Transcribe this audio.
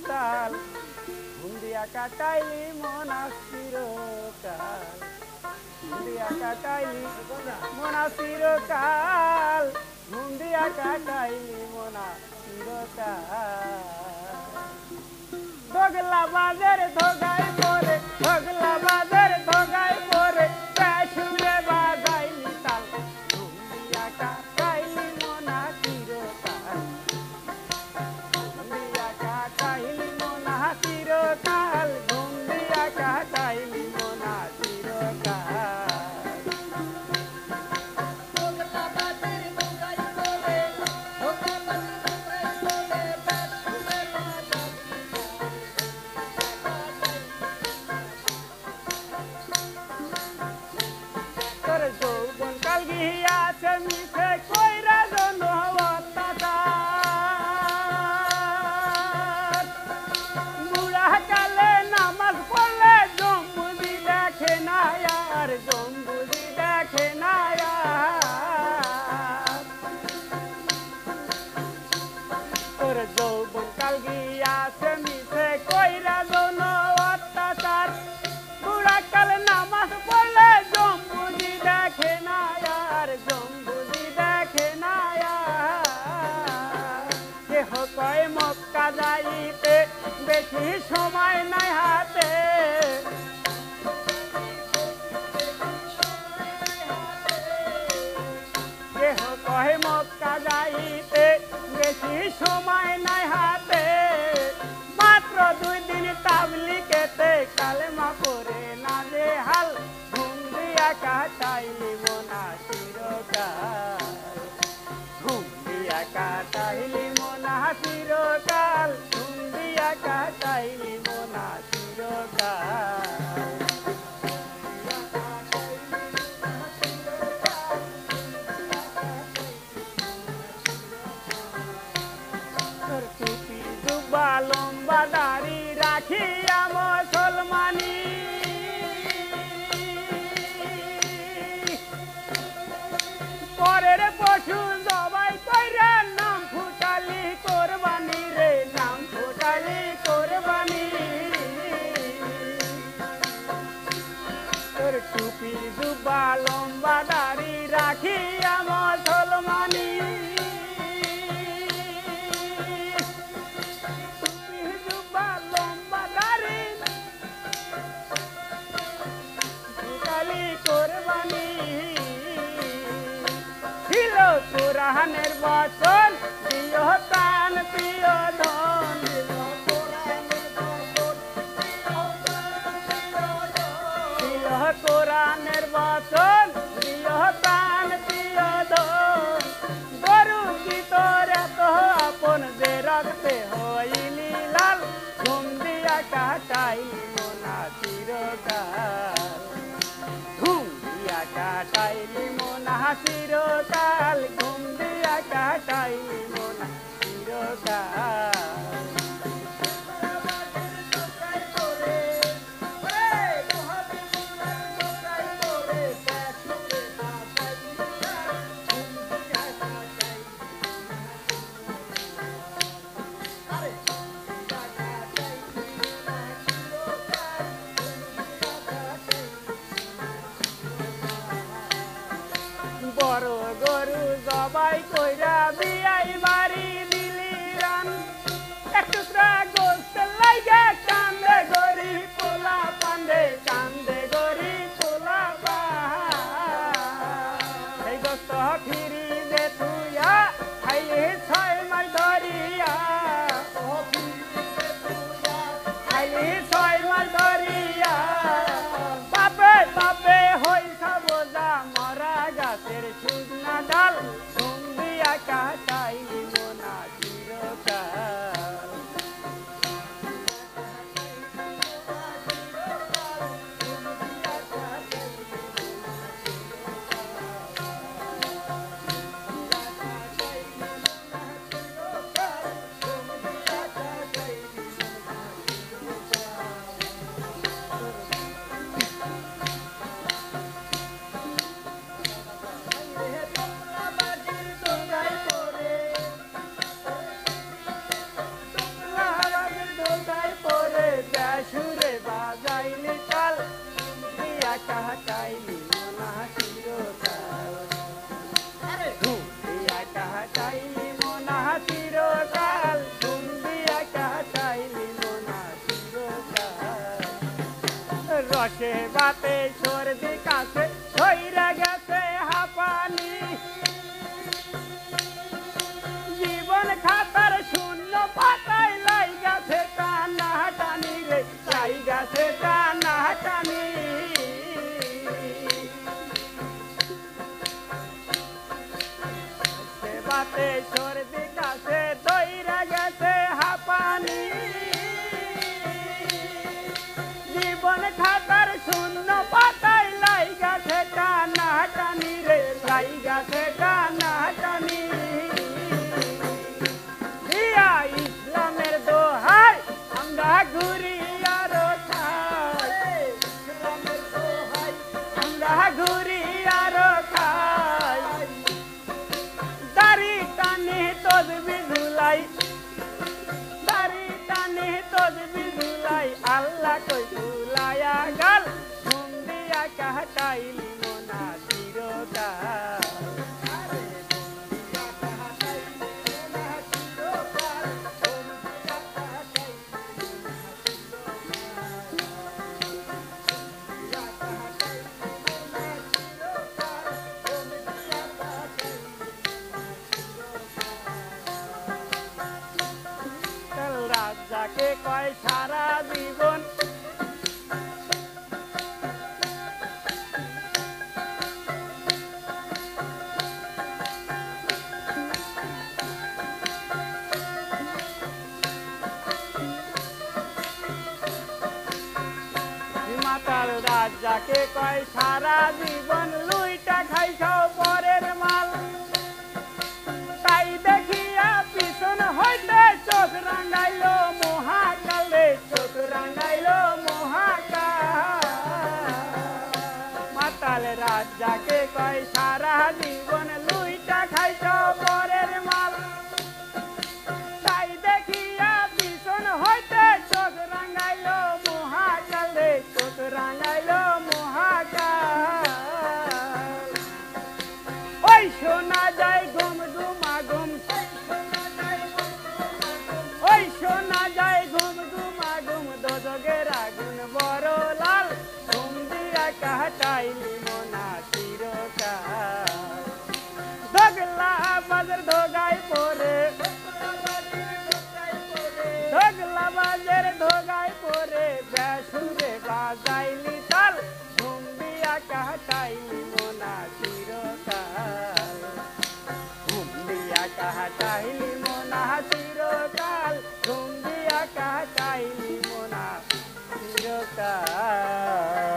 চিরকাল ঘুম দিয়া কাটাইলি মনা চিরকাল ঘুম দিয়া কাটাইলি মনা চিরকাল ঘুম দিয়া কাটাইলি মনা চিরকাল ধোগলা বাজার ধোগায় পরে ধোগলা বাজার ধোগায় পরে সুরে বাজাইলি তাল ঘুম দিয়া কাটাইলি মনা চিরকাল ঘুম দিয়া কাটাইলি মনা চিরকাল ঘুম দিয়া কাটাইলি মনা চিরকাল যৌবন কাল গিয়াছে মিশে কইরা জন অত্যাচার বুড়া কালে নামাজ পড়লে জম্বুজি দেখে না আর জম্বুজি দেখে না তোর যৌবন কাল গিয়াছে মিশে কইরা জন অত্যাচার বুড়া কালে নামাজ পড়লে জম্বুজি দেখে না আর জম্বুজি দেখে না কেহ কয় মক্কা যাইতে বেশি সময় নাই হাতে কেহ কয় মক্কা যাইতে বেশি সময় নাই হাতে মাত্র 2 দিন তাবলিগেতে কালেমা পড়ে না যে হাল ঘুম দিয়া কাটাইলি মনা চিরকাল ঘুম দিয়া কাটাইলি মনা চিরকাল ঘুম দিয়া কাটাইলি মনা চিরকাল টুপি জুব্বা লম্বা দাড়ি রাখিয়া মুসলমানি পরের পশু জবাই কইরা নাম ফুটালি কোরবানি রে নাম ফুটালি কোরবানি তোর টুপি জুব্বা লম্বা দাড়ি রাখিয়া মুসলমানি কোরবানি ছিল কোরআনের বচন প্রিয় প্রাণ প্রিয় ধন ছিল কোরআনের বচন প্রিয় প্রাণ প্রিয় ধন গরু কি তোর এত আপন যে রক্তে হইলি লাল ঘুম দিয়া কাটাইলি মনা চিরকাল ঘুম দিয়া কাটাইলি মনা চিরকাল ঘুম দিয়া কাটাইলি মনা চিরকাল বড় গরু জবাই কইরা বিয়াই কাহাটাইলি মোনা চিরকাল ঘুম দিয়া কাহাটাইলি মোনা চিরকাল ঘুম দিয়া কাহাটাইলি মোনা চিরকাল রসে বাতে সর্দি কাছে ধইরা গেছে হাঁপানি জীবন খাতার শূন্য পাতায় লাই গেছে টানা টানি রে লাই গেছে টানা টানি সেবাতে সর্দি কাছে ধইরা গেছে হাঁপানি জীবন খাতার শূন্য পাতায় লাই গেছে টানা টানি রে লাই গেছে টানা টানি ইসলামের দোহাই আমরা ঘুরি আরো খাই ইসলামের দোহাই আমরা ঘুরি আরো খাই দাড়ি টানে তসবি ঝুলাই দাড়ি টানে তসবি ঝুলাই আল্লাহ কই ঝুলায়া গাল ঘুম দিয়া কাহাটাইলি মোনা চিরকাল রাজাকে কয় সারা জীবন মাতাল রাজাকে কয় সারা জীবন লুইটা খাইছাও পরের মাল তাই দেখিয়া পিছন হইতে চোখ রাঙাইলো মহাকালে চোখ রাঙাইলো মহাকাল মাতাল রাজাকে কয় সারা জীবন লুইটা খাইছাও পরের মাল তাই দেখিয়া পিছন হইতে চোখ রাঙাইলো মহাকালে চোখ রাঙাইলো মহাকাল ওই শোনা যায় ঘুম ঘুমা ঘুম ওই শোনা যায় ঘুম ঘুমা ঘুম দোজগের আগুন বড় লাল ঘুম দিয়া কাহাটাইলি মোনা চিরকাল দগলা বাজার ধোগাই পরে দগলা বাজার ধোগাই পরে বেসুরে বাজাইলি তাল ঘুম দিয়া কাহাটাইলি মোনা চিরকাল ঘুম দিয়া কাহাটাইলি মোনা চিরকাল ঘুম দিয়া কাহাটাইলি মোনা চিরকাল